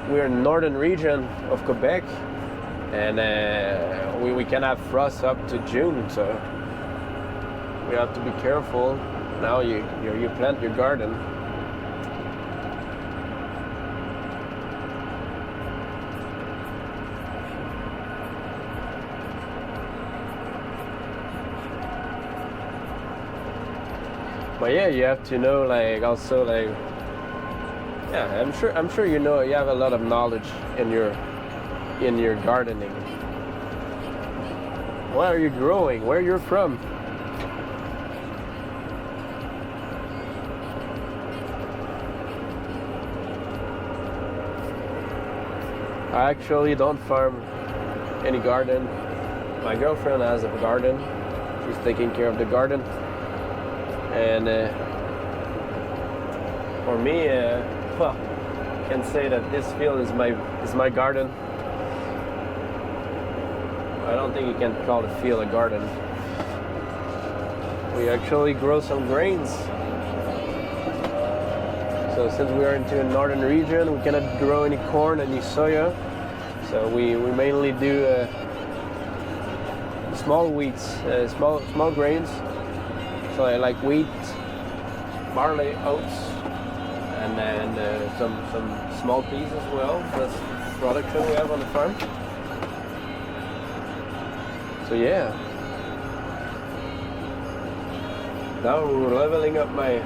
we're in the northern region of Quebec, and we can have frost up to June, so we have to be careful. Now you plant your garden. But yeah, you have to know, like, also, like, yeah, I'm sure you know, you have a lot of knowledge in your gardening. What are you growing? Where you're from? I actually don't farm any garden. My girlfriend has a garden. She's taking care of the garden. And for me, well, I can say that this field is my garden. I don't think you can call the field a garden. We actually grow some grains. So since we are into a northern region, we cannot grow any corn, any soya. So we mainly do small wheats, small grains. So I like wheat, barley, oats, and then some small peas as well. That's the production we have on the farm. So yeah. Now we're leveling up my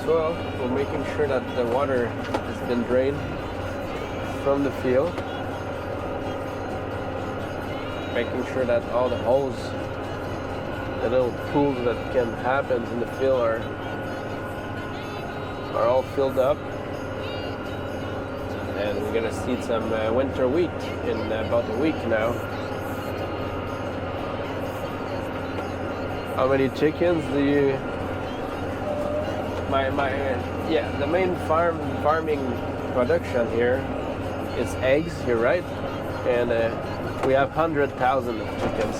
soil. We're making sure that the water has been drained from the field. Making sure that all the holes, the little pools that can happen in the field are all filled up. And we're gonna seed some winter wheat in about a week now. How many chickens do you? Yeah, the main farming production here is eggs. You're right, and we have 100,000 chickens.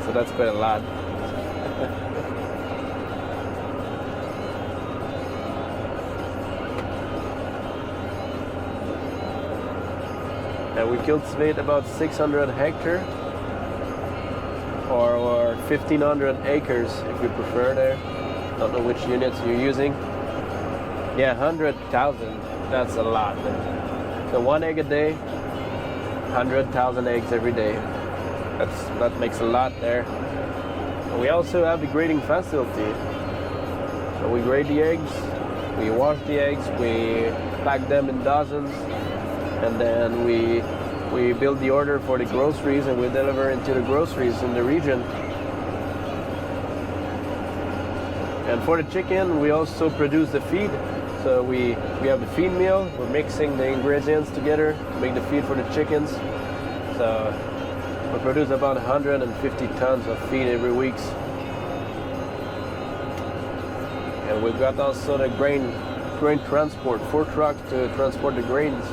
So that's quite a lot. And we cultivate about 600 hectares or 1,500 acres if you prefer there. Don't know which units you're using. Yeah, 100,000, that's a lot. So one egg a day, 100,000 eggs every day. That makes a lot there. And we also have the grading facility. So we grade the eggs, we wash the eggs, we pack them in dozens, and then we build the order for the groceries and we deliver into the groceries in the region. And for the chicken, we also produce the feed. So we have the feed mill. We're mixing the ingredients together to make the feed for the chickens. So we produce about 150 tons of feed every week. And we've got also the grain transport, 4 trucks to transport the grains.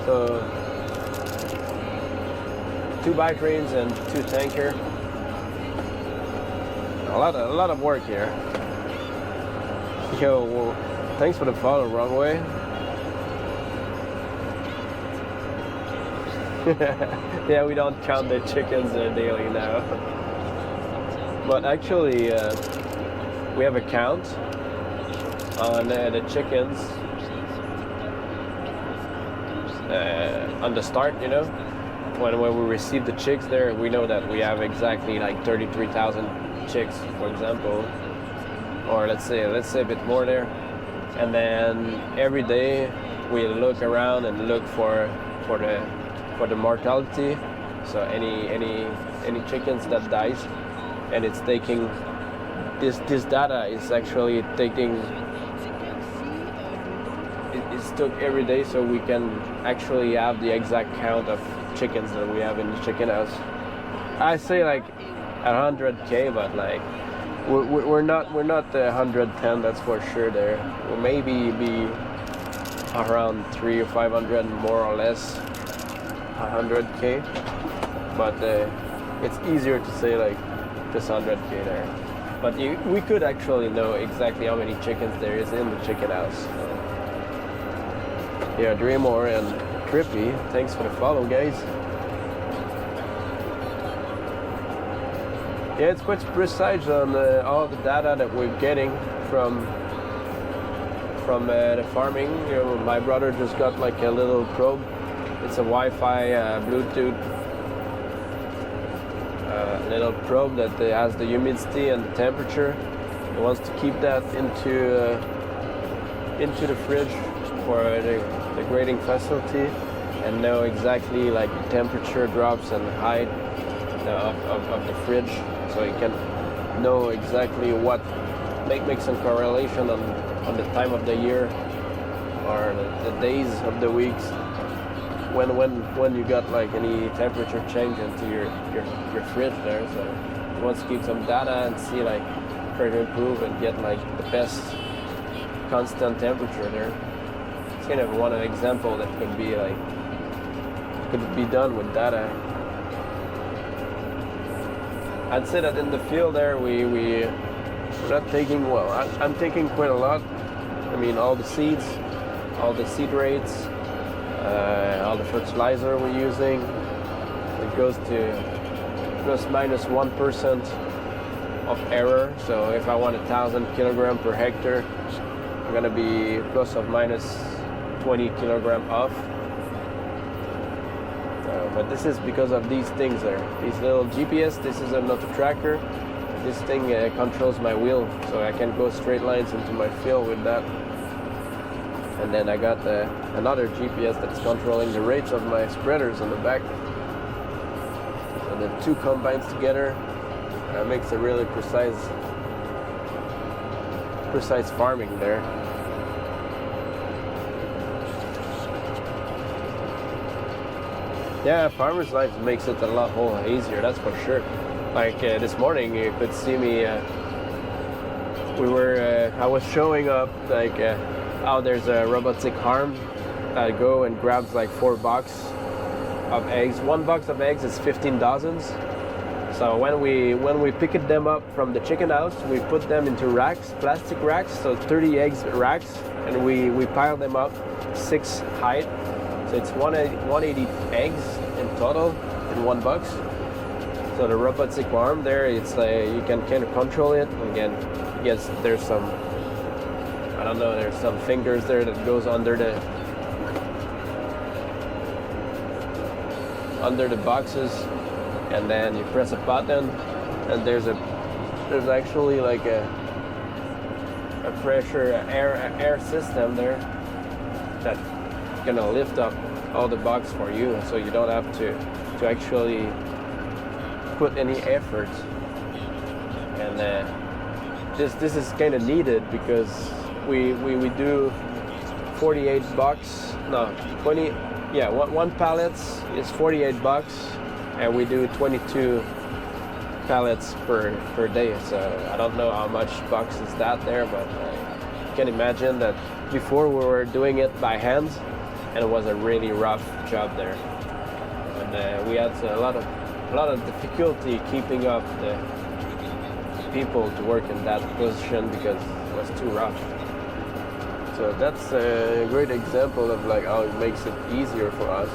So 2 bike trains and 2 tanker. A lot of work here. Yo, well, thanks for the follow, Wrong Way. Yeah, we don't count the chickens daily now. But actually, we have a count on the chickens on the start, you know. When we receive the chicks there, we know that we have exactly like 33,000 chicks, for example. Or let's say a bit more there. And then every day we look around and look for the mortality. So any chickens that dies, and it's taking this data is actually taking it's took every day, so we can actually have the exact count of chickens that we have in the chicken house. I say like 100K, but like we're not 110, that's for sure. There will maybe be around 300 or 500 more or less 100K, but it's easier to say like just 100K there. But we could actually know exactly how many chickens there is in the chicken house. Yeah, Dreamore and Trippy, thanks for the follow, guys. Yeah, it's quite precise on all the data that we're getting from the farming. You know, my brother just got like a little probe. It's a Wi-Fi Bluetooth little probe that has the humidity and the temperature. He wants to keep that into the fridge for the grading facility and know exactly like the temperature drops and height of the fridge, so you can know exactly what make some correlation on the time of the year or the days of the weeks when you got like any temperature change into your fridge there. So you want to keep some data and see like try to improve and get like the best constant temperature there. It's kind of one example that could be done with data. I'd say that in the field there we're not taking, well, I'm taking quite a lot. I mean, all the seeds, all the seed rates, all the fertilizer we're using, it goes to plus minus 1% of error. So if I want 1,000 kilogram per hectare, I'm gonna be plus or minus 20 kilogram off. But this is because of these things there. These little GPS, this is an auto tracker. This thing controls my wheel, so I can go straight lines into my field with that. And then I got another GPS that's controlling the rates of my spreaders on the back. And the two combines together makes a really precise farming there. Yeah, farmer's life makes it a lot whole easier, that's for sure. Like this morning, you could see me. I was showing up like how there's a robotic arm that go and grabs like 4 boxes of eggs. 1 box of eggs is 15 dozens. So when we picked them up from the chicken house, we put them into racks, plastic racks, so 30 eggs racks, and we pile them up 6 height. So it's 180 eggs in total in 1 box. So the robotic arm there, it's you can kind of control it. Again, yes, there's some, I don't know, there's some fingers there that goes under the boxes, and then you press a button, and there's actually like a pressure air system there that gonna lift up all the box for you, so you don't have to actually put any effort. And this is kind of needed because we do 48 bucks, no 20, yeah, one pallet is 48 bucks, and we do 22 pallets per day. So I don't know how much bucks is that there, but you can imagine that before we were doing it by hand, and it was a really rough job there, and we had a lot of difficulty keeping up the people to work in that position because it was too rough. So that's a great example of like how it makes it easier for us.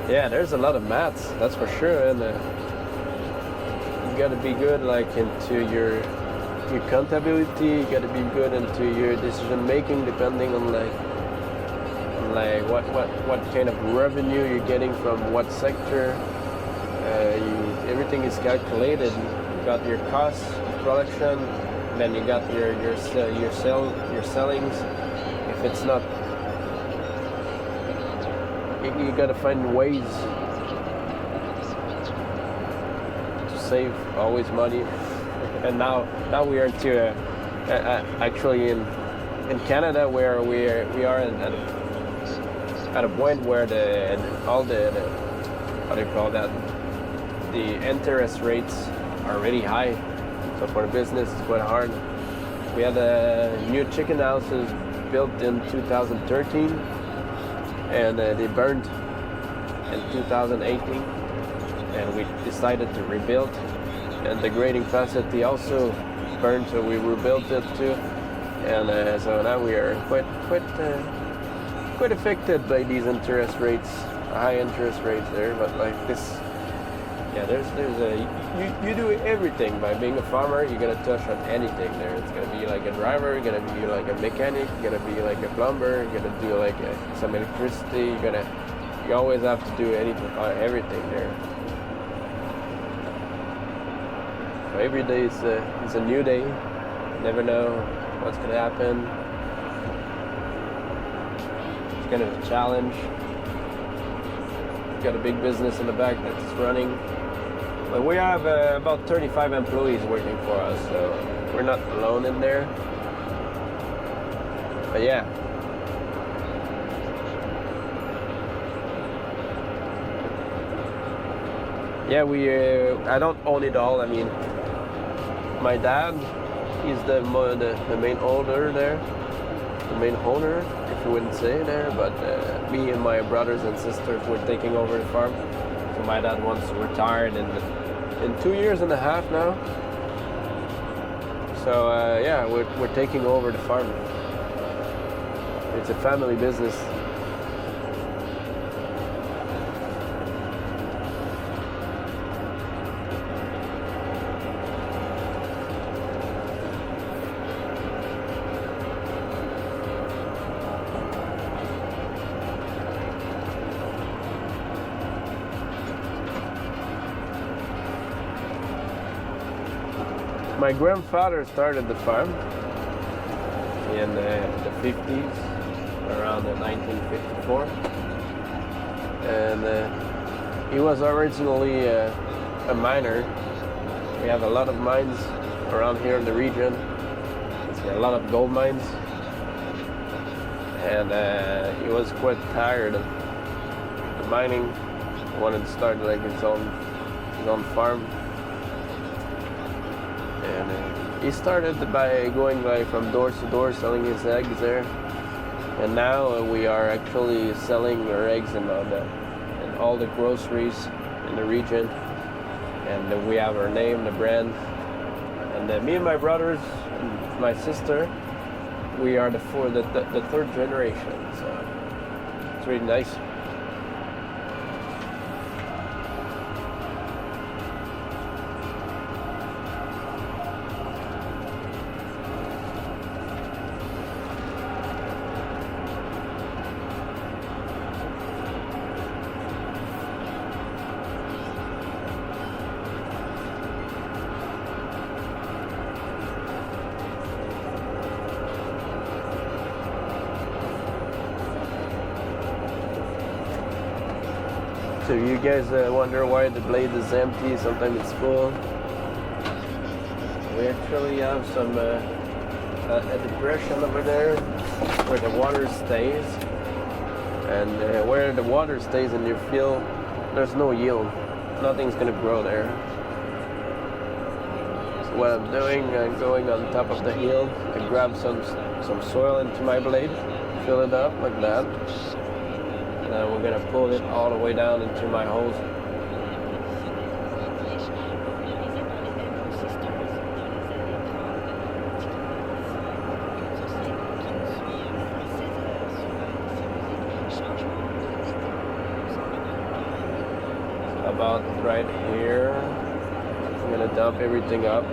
Yeah, there's a lot of maths, that's for sure, and you gotta be good like into your accountability. You gotta be good into your decision making, depending on what kind of revenue you're getting from what sector. Everything is calculated. You got your cost, production, then you got your sellings. If it's not, you gotta find ways to save always money. And now we are into actually in Canada, where we are at a point where all the what do you call that? The interest rates are really high, so for the business it's quite hard. We had new chicken houses built in 2013, and they burned in 2018, and we decided to rebuild. And the grading facility also burned, so we rebuilt it too. And so now we are quite affected by these interest rates, high interest rates there. But like this, yeah, there's you do everything by being a farmer. You're gonna touch on anything there. It's gonna be like a driver, you're gonna be like a mechanic, you're gonna be like a plumber, you're gonna do like some electricity. You always have to do everything there. So every day is a new day. You never know what's gonna happen. It's kind of a challenge. We've got a big business in the back that's running. But we have about 35 employees working for us, so we're not alone in there. But yeah. Yeah, I don't own it all. I mean, my dad, he's the main owner there, the main owner, if you wouldn't say there. But me and my brothers and sisters were taking over the farm. So my dad wants to retire in 2 years and a half now. So yeah, we're taking over the farm. It's a family business. My grandfather started the farm in the 50s, around 1954, and he was originally a miner. We have a lot of mines around here in the region. There's a lot of gold mines, and he was quite tired of the mining. He wanted to start like his own farm. And he started by going like from door to door selling his eggs there, and now we are actually selling our eggs in all the groceries in the region, and we have our name, the brand, and me and my brothers and my sister, we are the third generation, so it's really nice. So you guys wonder why the blade is empty, sometimes it's full. We actually have some a depression over there where the water stays, and where the water stays in your field, there's no yield. Nothing's gonna grow there. So what I'm doing, I'm going on top of the hill, I grab some soil into my blade, fill it up like that. And then we're gonna pull it all the way down into my hose. About right here, I'm gonna dump everything up.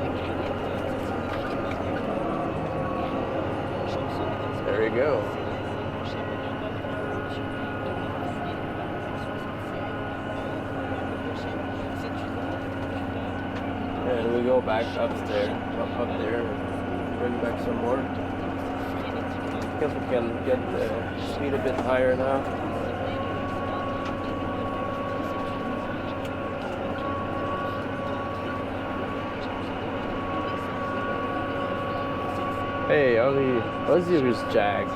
There you go. And we go back upstairs, up there, and bring back some more. I guess we can get the speed a bit higher now. Hey, Ozzy's Jag.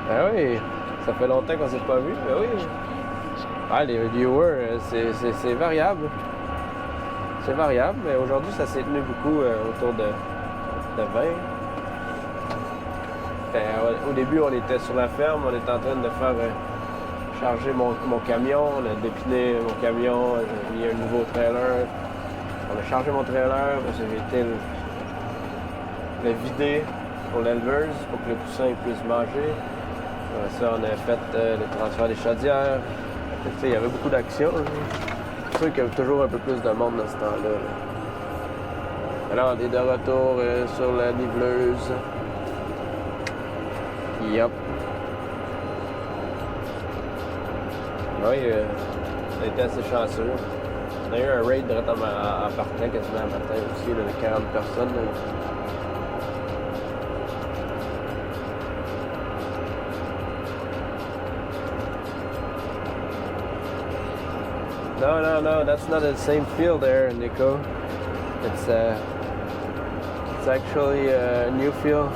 Hey. Ça fait longtemps qu'on s'est pas vu, mais oui. Ah, les viewers, c'est variable. C'est variable, mais aujourd'hui, ça s'est tenu beaucoup autour de 20. Au début, on était sur la ferme, on était en train de faire charger mon camion, on a dépiné mon camion, j'ai mis un nouveau trailer. On a chargé mon trailer, j'ai été le vider pour l'éleveuse pour que le poussin puisse manger. Après ça, on a fait le transfert des chaudières. Il y avait beaucoup d'actions. C'est sûr qu'il y avait toujours un peu plus de monde dans ce temps-là. Alors, on est de retour sur la niveleuse. Yup. Oui, on a été assez chanceux. On a eu un raid direct en partant quasiment un matin aussi, là, de 40 personnes. Là. No, that's not the same field there, Nico. It's actually a new field.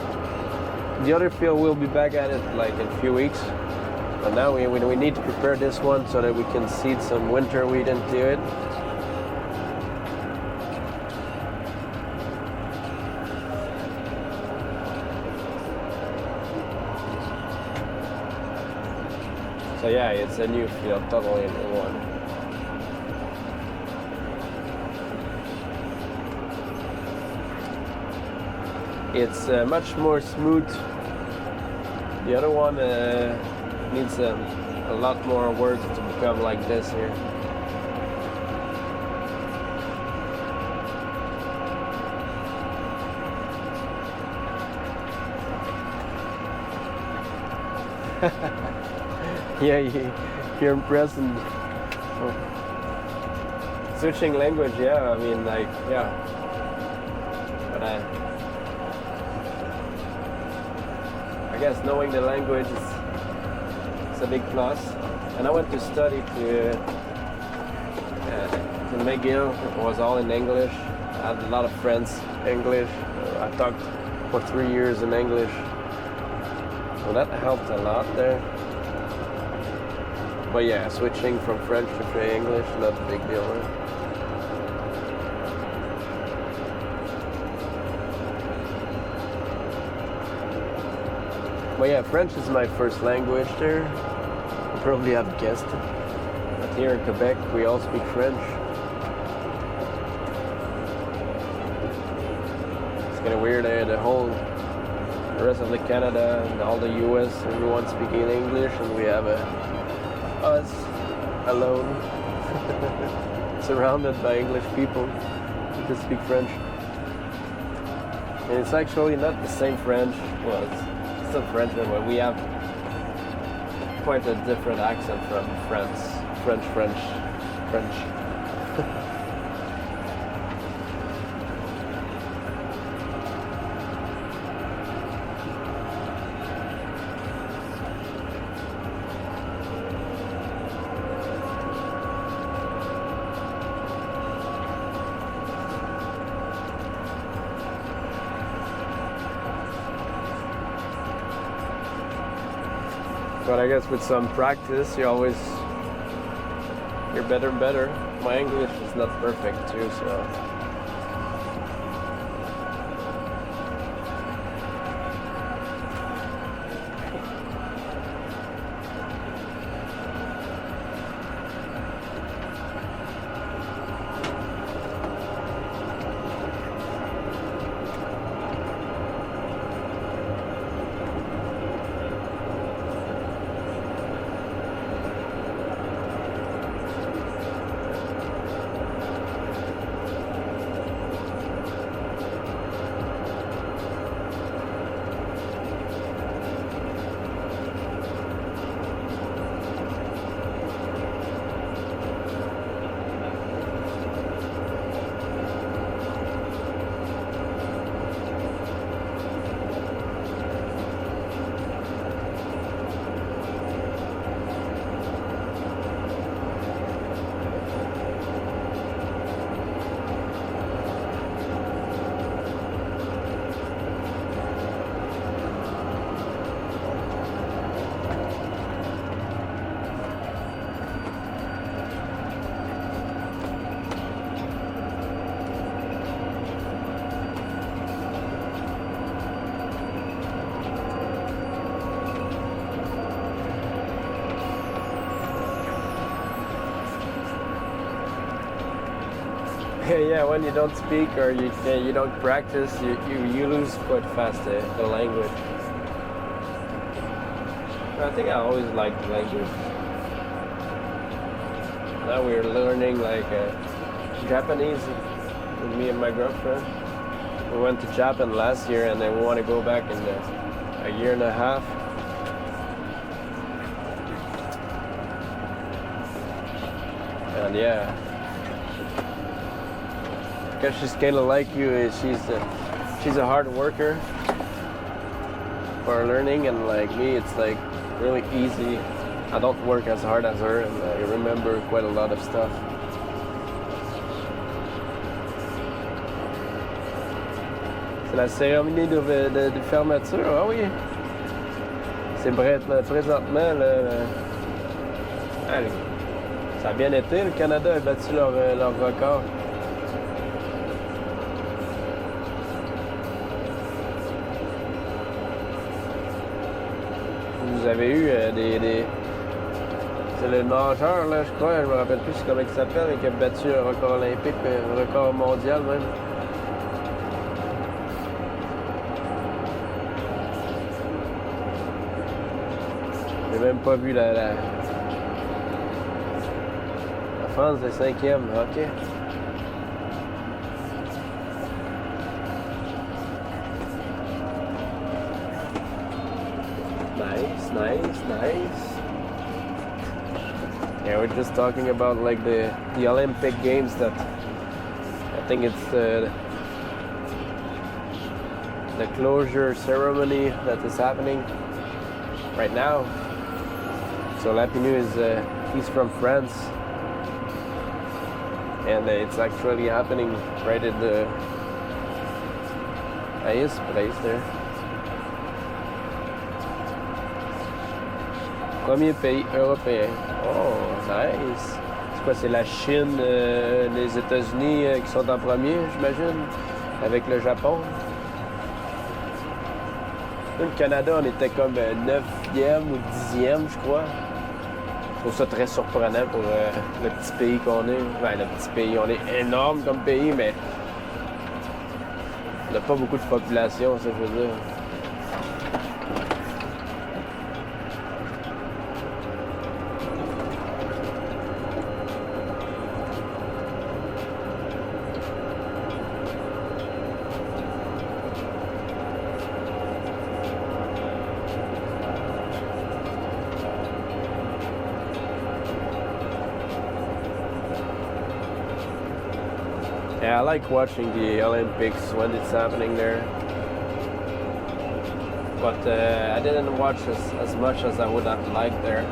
The other field we'll be back at it like in a few weeks. But now we need to prepare this one so that we can seed some winter wheat into it. So yeah, it's a new field, totally new one. It's much more smooth. The other one needs a lot more work to become like this here. Yeah, you're impressed. Switching language, yeah, I mean, like, yeah. But I guess knowing the language is a big plus. And I went to study to McGill. It was all in English. I had a lot of friends English. I talked for 3 years in English. So that helped a lot there. But yeah, switching from French to English, not a big deal. Right? But yeah, French is my first language there. You probably have guessed it. But here in Quebec, we all speak French. It's kind of weird, the rest of the Canada and all the US, everyone speaking English, and we have us alone, surrounded by English people who can speak French. And it's actually not the same French. Well, it's still French, but we have quite a different accent from France. French. But I guess with some practice, you're better and better. My English is not perfect too, so. Yeah, when you don't speak or you don't practice, you lose quite fast the language. I think I always liked language. Now we're learning like Japanese with me and my girlfriend. We went to Japan last year and then we want to go back in a year and a half. And yeah, because she's kind of like you. She's a hard worker for learning, and like me, it's like really easy. I don't work as hard as her, and I remember quite a lot of stuff. C'est la cérémonie de fermeture, ah oui. C'est présentement allez, ça a bien été. Le Canada a battu leur record. Vous avez eu c'est le nageur, là, je crois, je me rappelle plus comment il s'appelle, mais qui a battu un record olympique, un record mondial même. J'ai même pas vu la France est 5e, ok. Nice. Yeah, we're just talking about like the Olympic Games that I think it's the closure ceremony that is happening right now. So Lapinu he's from France, and it's actually happening right at his place there. Premier pays européen. Oh, nice. C'est quoi, c'est la Chine, les États-Unis qui sont en premier, j'imagine, avec le Japon. Nous, le Canada, on était comme 9e ou 10e, je crois. Je trouve ça très surprenant pour le petit pays qu'on est. Ben, le petit pays, on est énorme comme pays, mais on n'a pas beaucoup de population, ça je veux dire. Yeah, I like watching the Olympics when it's happening there. But I didn't watch as much as I would have liked there.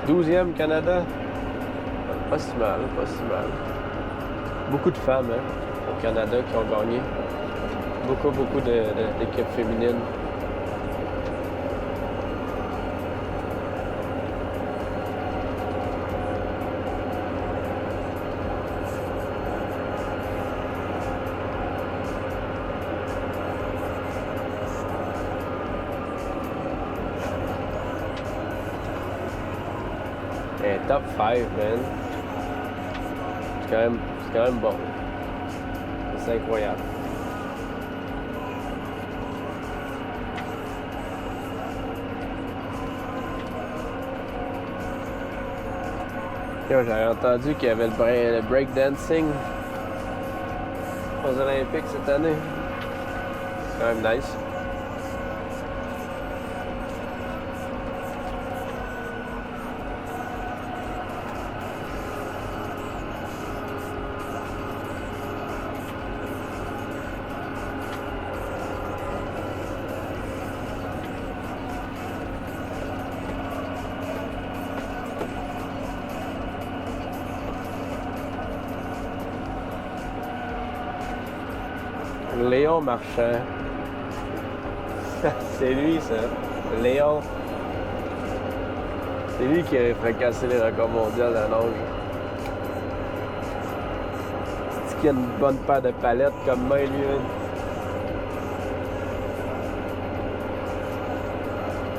Douzième Canada. Pas si mal, pas si mal. Beaucoup de femmes au Canada qui ont gagné. Beaucoup d'équipes féminines. Et top 5, man. C'est quand même bon. C'est incroyable. J'avais entendu qu'il y avait le breakdancing aux Olympiques cette année. C'est quand même nice. Léon Marchand. C'est lui, ça. Léon. C'est lui qui a fracassé les records mondiaux de la nage. C'est qu'il a une bonne paire de palettes comme main, lui.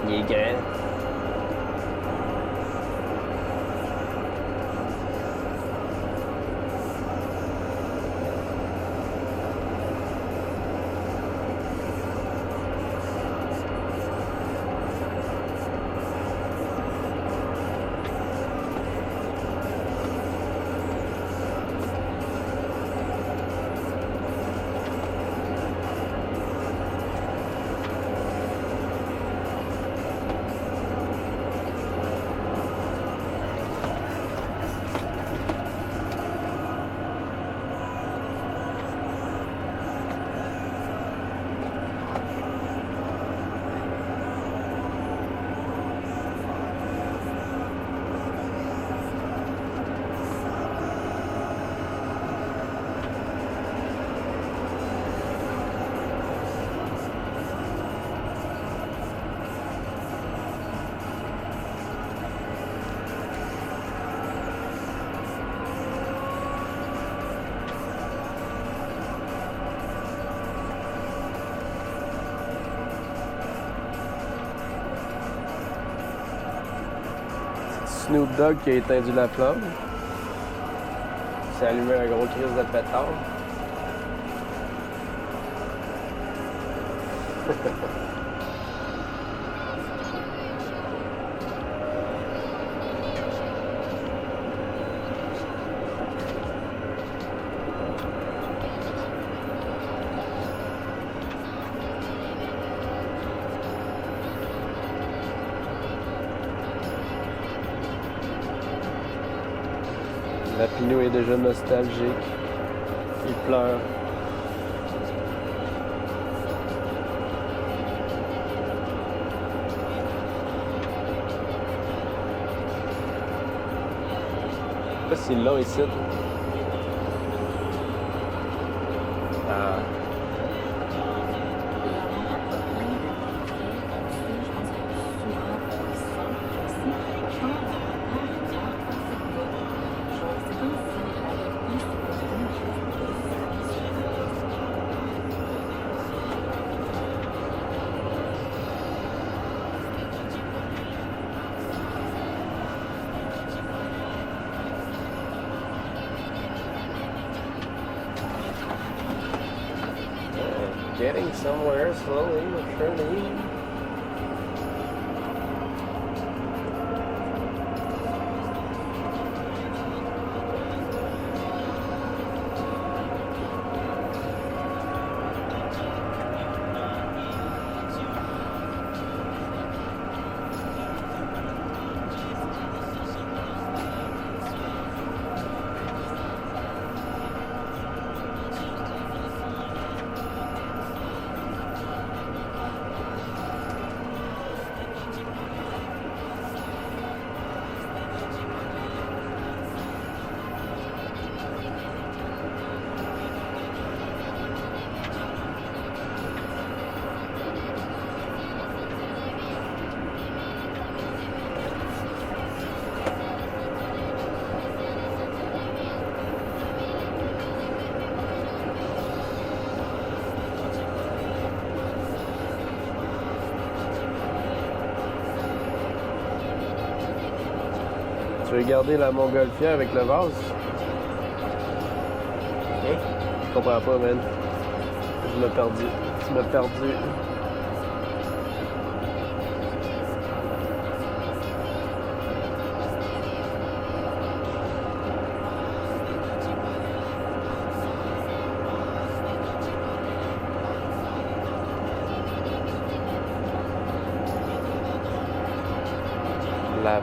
Il est grand. Snoop Dogg qui a éteint la flamme. Il s'est allumé un gros crise de pétard. Lapinou est déjà nostalgique. Il pleure. Je sais pas s'ils l'ont ici. Ah. Getting somewhere slowly but surely. Je vais garder la montgolfière avec le vase. Hein? Je comprends pas, man. Je m'ai perdu. Tu m'as perdu. La